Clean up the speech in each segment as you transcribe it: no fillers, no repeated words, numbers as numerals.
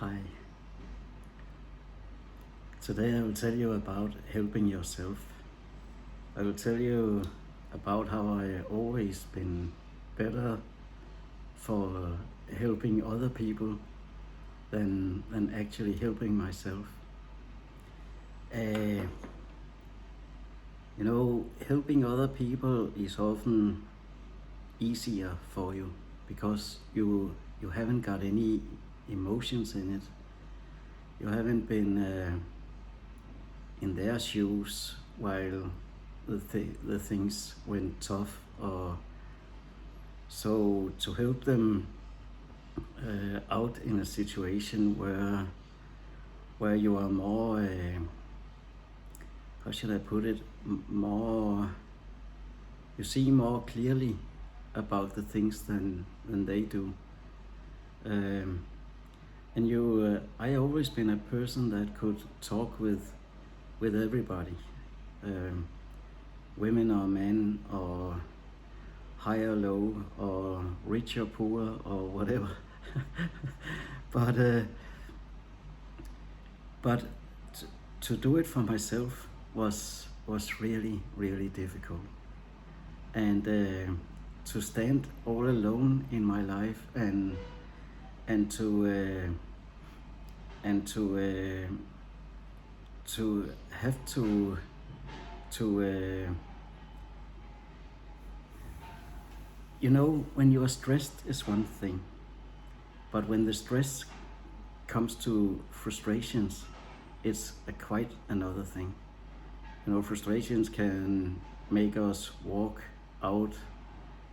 Hi. Today I will tell you about helping yourself. I will tell you about how I always been better for helping other people than actually helping myself. Uh, Helping other people is often easier for you because you haven't got any emotions in it. You haven't been in their shoes while the things went tough, or so to help them out in a situation where you are more how should I put it, more, you see more clearly about the things than they do. And I always been a person that could talk with everybody, women or men, or high or low, or rich or poor, or whatever. but uh, but to do it for myself was really difficult, and to stand all alone in my life, and to have to when you are stressed is one thing, but when the stress comes to frustrations, it's quite another thing. Frustrations can make us walk out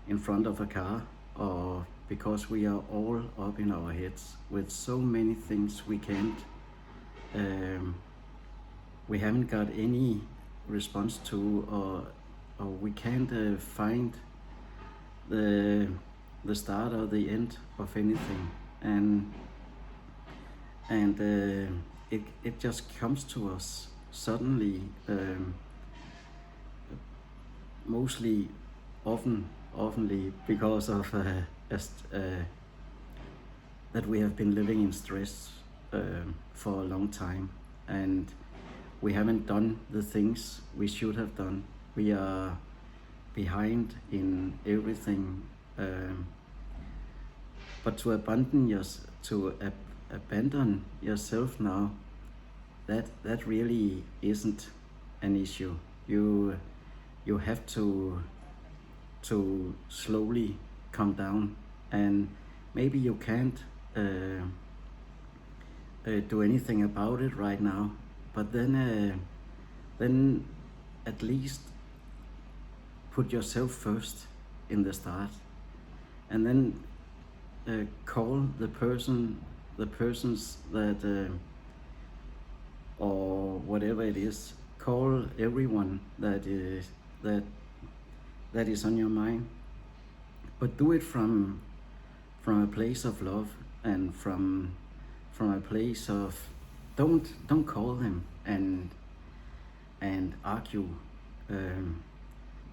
in front of a car, or because we are all up in our heads with so many things we haven't got any response to, or we can't find the start or the end of anything, and it just comes to us suddenly, mostly oftenly because of that we have been living in stress for a long time, and we haven't done the things we should have done. We are behind in everything, but to abandon yourself now, that really isn't an issue. You have to slowly come down, and maybe you can't do anything about it right now, but then at least put yourself first in the start, and then call the persons that or whatever it is, call everyone that is on your mind, but do it from a place of love, and from a place of don't call them and argue.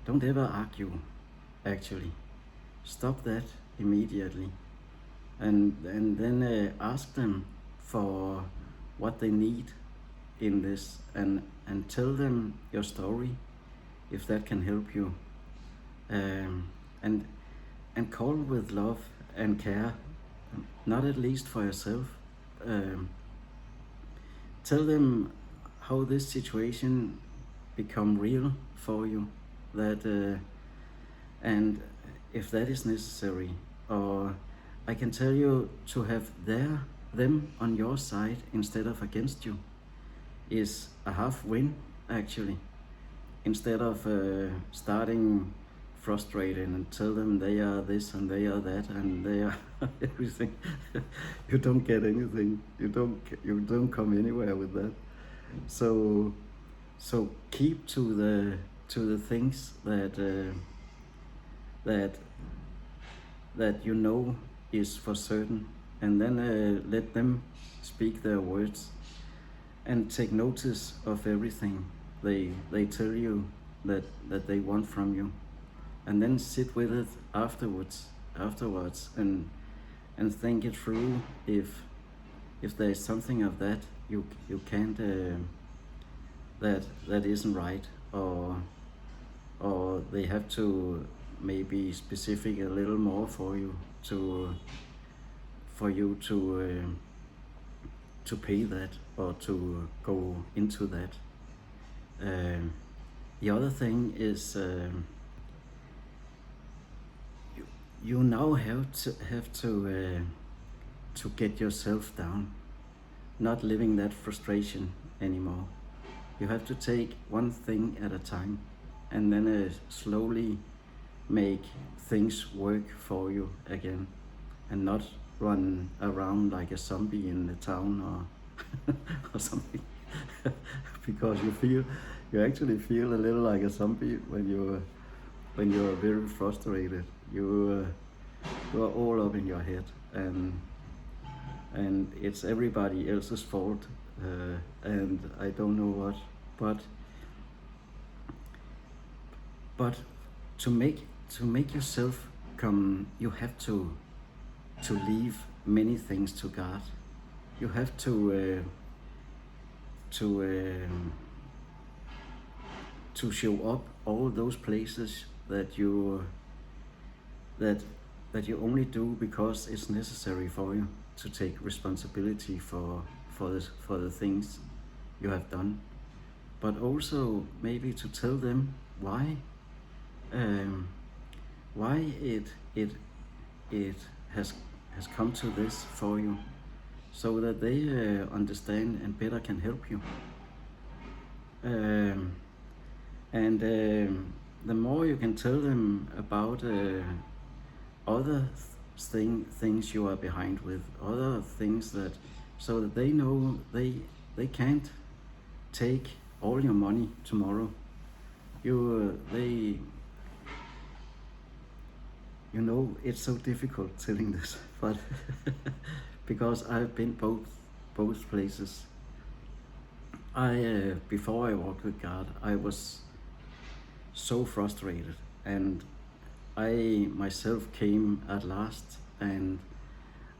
Don't ever argue, actually. Stop that immediately, and then ask them for what they need in this, and tell them your story if that can help you, and call with love and care, not at least for yourself. Tell them how this situation become real for you, that and if that is necessary, or I can tell you to have them on your side instead of against you is a half win, actually. Instead of starting frustrated and tell them they are this and they are that and they are everything, you don't get anything. You don't come anywhere with that. So keep to the things that is for certain, and then let them speak their words, and take notice of everything they tell you that they want from you, and then sit with it afterwards, and think it through if there is something of that you can't that isn't right, or they have to maybe specific a little more for you to pay that or to go into that. The other thing is you now have to get yourself down, not living that frustration anymore. You have to take one thing at a time, and then slowly make things work for you again, and not run around like a zombie in the town or or something. Because you actually feel a little like a zombie when you're very frustrated. You are all up in your head, and it's everybody else's fault, and I don't know what, but to make yourself come, you have to leave many things to God. You have to show up all those places that you only do because it's necessary for you to take responsibility for the things you have done, but also maybe to tell them why it has come to this for you, so that they understand and better can help you. And the more you can tell them about other things you are behind with, other things that, so that they know they can't take all your money tomorrow. You know, it's so difficult telling this, but because I've been both places. Before I walked with God, I was so frustrated, and I myself came at last, and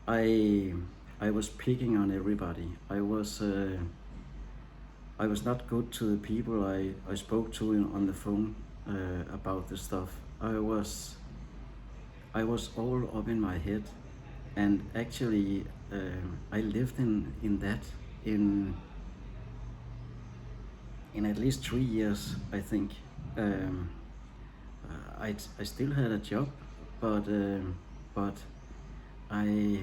I was picking on everybody. I was not good to the people I spoke to on the phone about this stuff. I was all up in my head, and actually I lived in that in at least 3 years, I think. I still had a job, but I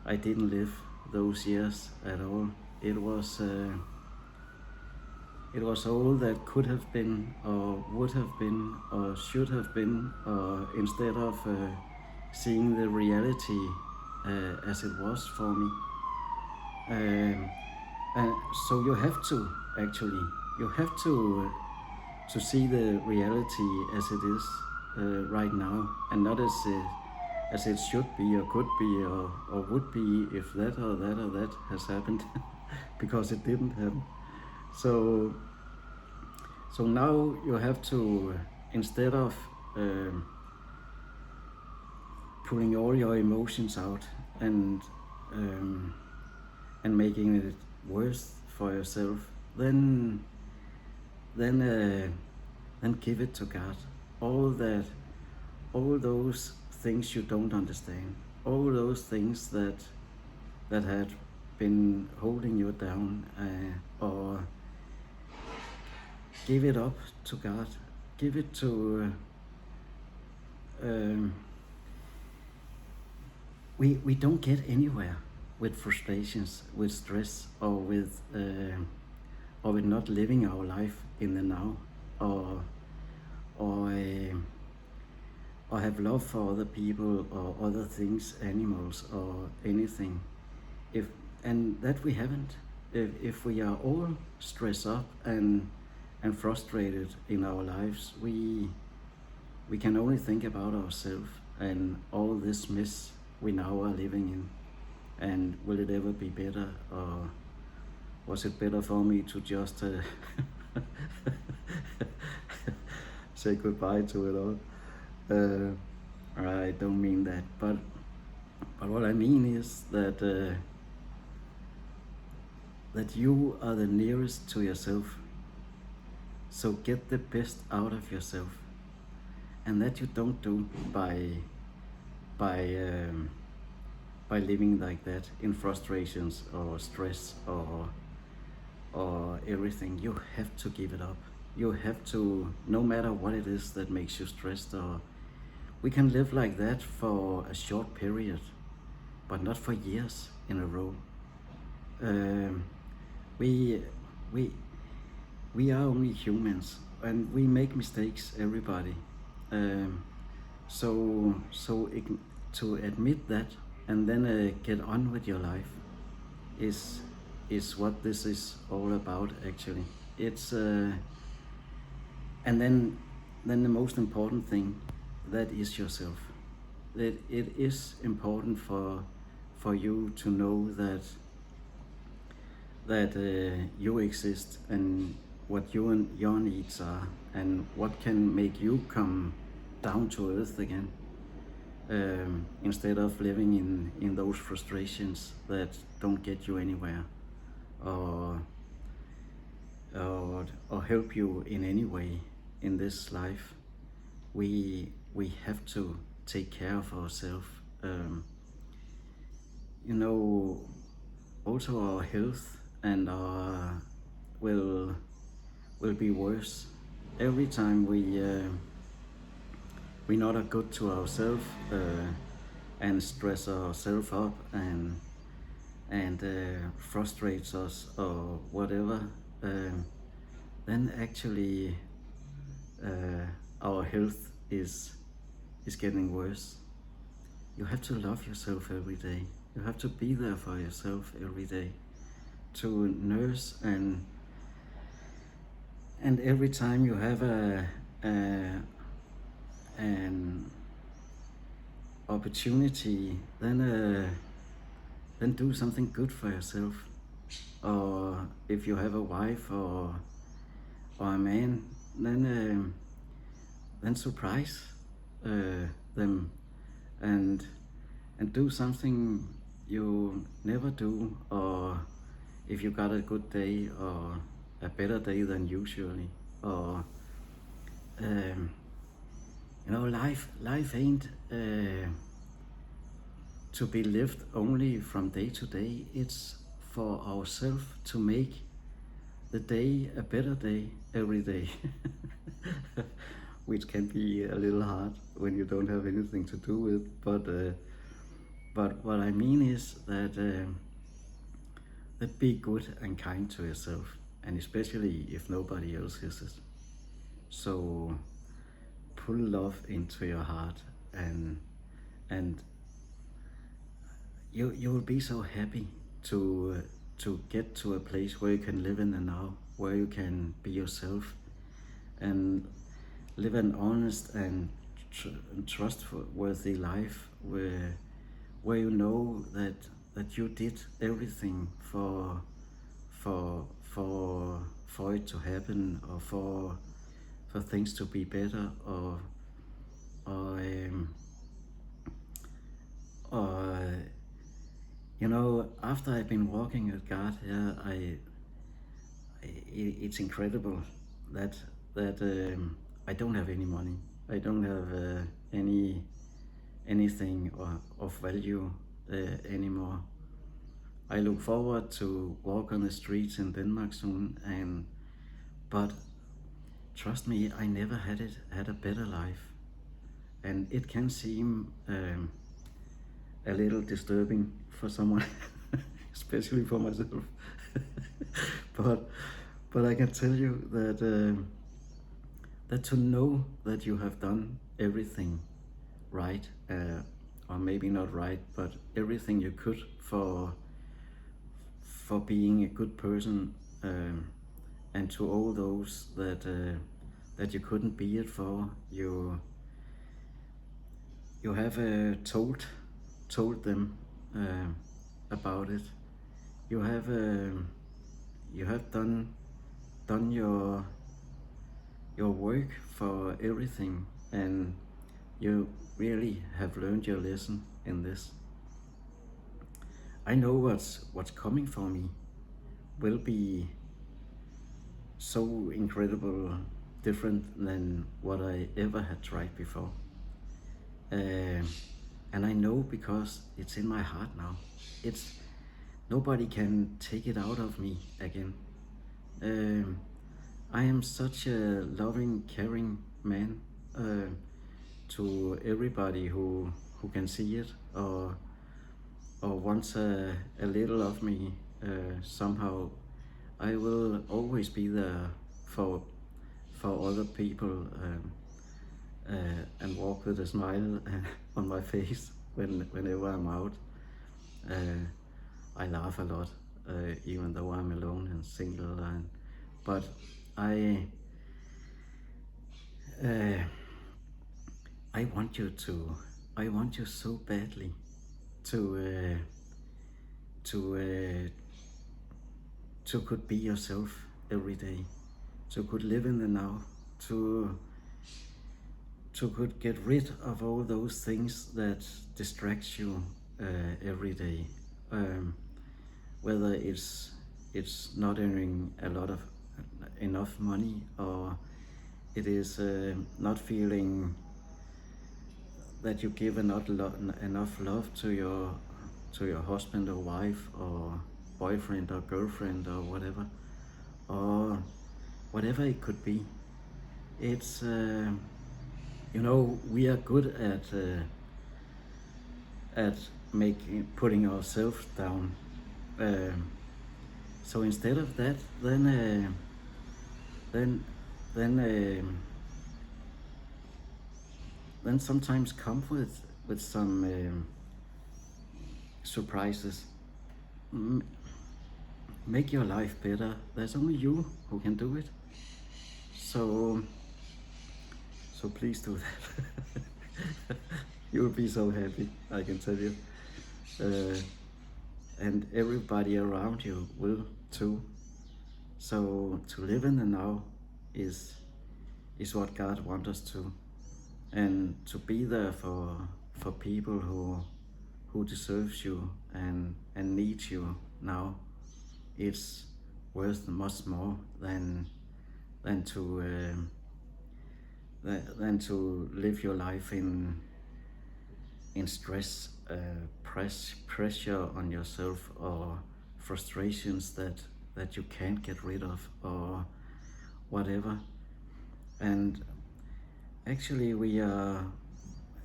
didn't live those years at all. It was all that could have been, or would have been, or should have been, instead of seeing the reality as it was for me. And so you have to see the reality as it is right now, and not as it should be, or could be, or would be if that or that or that has happened, because it didn't happen. So now you have to, instead of pulling all your emotions out and making it worse for yourself, then give it to God. All those things you don't understand, all those things that had been holding you down, or give it up to God. Give it to we don't get anywhere with frustrations, with stress, or with not living our life in the now, or have love for other people or other things, animals or anything. And that we haven't. If we are all stressed up and frustrated in our lives, we can only think about ourselves and all this mess we now are living in. And will it ever be better, or was it better for me to just say goodbye to it all? I don't mean that, but what I mean is that that you are the nearest to yourself. So get the best out of yourself, and that you don't do by um, by living like that in frustrations or stress or everything. You have to give it up. You have to, no matter what it is that makes you stressed, or we can live like that for a short period, but not for years in a row. Um, we we we are only humans, and we make mistakes. Everybody. Um, so to admit that and then get on with your life is is what this is all about. Actually, it's and then the most important thing, that is yourself. That it is important for you to know that you exist, and what your needs are, and what can make you come down to earth again, instead of living in those frustrations that don't get you anywhere, or, or help you in any way in this life. We have to take care of ourselves. You know, also our health and our will will be worse every time we not are good to ourselves, and stress ourselves up and frustrates us or whatever. Then actually our health is getting worse. You have to love yourself every day. You have to be there for yourself every day, to nurse, and every time you have an opportunity, then do something good for yourself. Or if you have a wife or a man, then surprise them, and do something you never do. Or if you got a good day or a better day than usually, or life ain't to be lived only from day to day. It's for ourselves to make the day a better day every day. Which can be a little hard when you don't have anything to do with, but what I mean is that be good and kind to yourself, and especially if nobody else is it. So pull love into your heart, and you will be so happy to get to a place where you can live in the now, where you can be yourself and live an honest and trustworthy life, where you know that you did everything for it to happen, or for things to be better, or after I've been walking with God, it's incredible that I don't have any money. I don't have anything of value anymore. I look forward to walk on the streets in Denmark soon, but trust me, I never had a better life, and it can seem a little disturbing for someone, especially for myself. but I can tell you that to know that you have done everything right, or maybe not right, but everything you could for being a good person, and to all those that you couldn't be it for, you have told them about it. You have done your work for everything, and you really have learned your lesson in this. I know what's coming for me, will be so incredible different than what I ever had tried before. And I know because it's in my heart now. It's nobody can take it out of me again. Um, I am such a loving, caring man to everybody who can see it or wants a little of me somehow. I will always be there for other people and walk with a smile on my face whenever I'm out. Uh, I laugh a lot, even though I'm alone and single. But I uh, I want you to. I want you so badly to to to could be yourself every day, to could live in the now, to could get rid of all those things that distracts you every day. Um, Whether it's not earning a lot of enough money, or it is not feeling that you give enough love to your husband or wife or boyfriend or girlfriend or whatever it could be. It's we are good at making putting ourselves down. Um, so instead of that, then then then sometimes come with some surprises. Make your life better. There's only you who can do it. So please do that. You'll be so happy, I can tell you. And everybody around you will too. So to live in the now is what God wants us to, and to be there for people who deserves you and needs you now. It's worth much more than to live your life in stress, pressure on yourself, or frustrations that you can't get rid of, or whatever. And actually,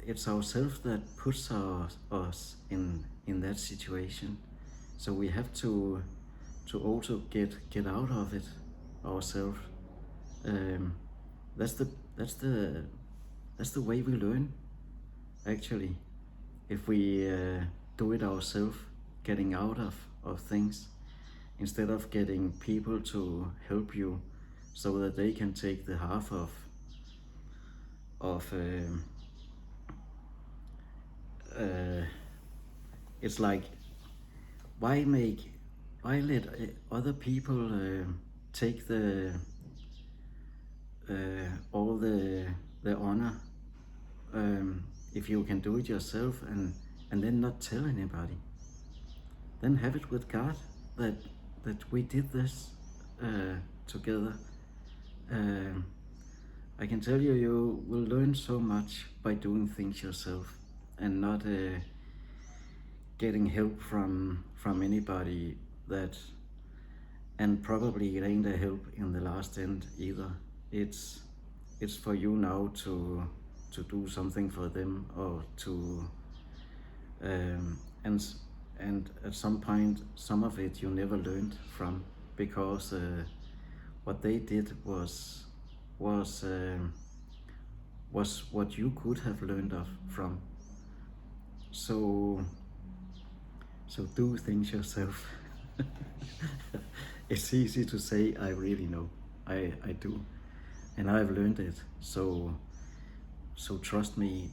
it's ourselves that puts us in that situation. So we have to also get out of it ourselves. That's the way we learn, actually. If we do it ourselves, getting out of things, instead of getting people to help you so that they can take the half of it's like, why let other people take all the honor, if you can do it yourself, and then not tell anybody. Then have it with God that we did this together. I can tell you, you will learn so much by doing things yourself and not getting help from anybody. That, and probably it ain't a help in the last end either. It's for you now to do something for them, or to and at some point, some of it you never learned from, because what they did was what you could have learned from. So do things yourself. It's easy to say, I really know. I do, and I've learned it. So trust me,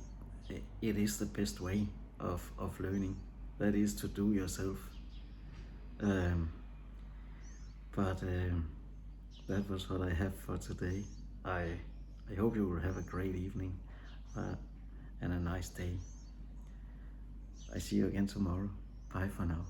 it is the best way of learning. That is to do yourself. But that was what I have for today. I hope you will have a great evening and a nice day. I see you again tomorrow. Bye for now.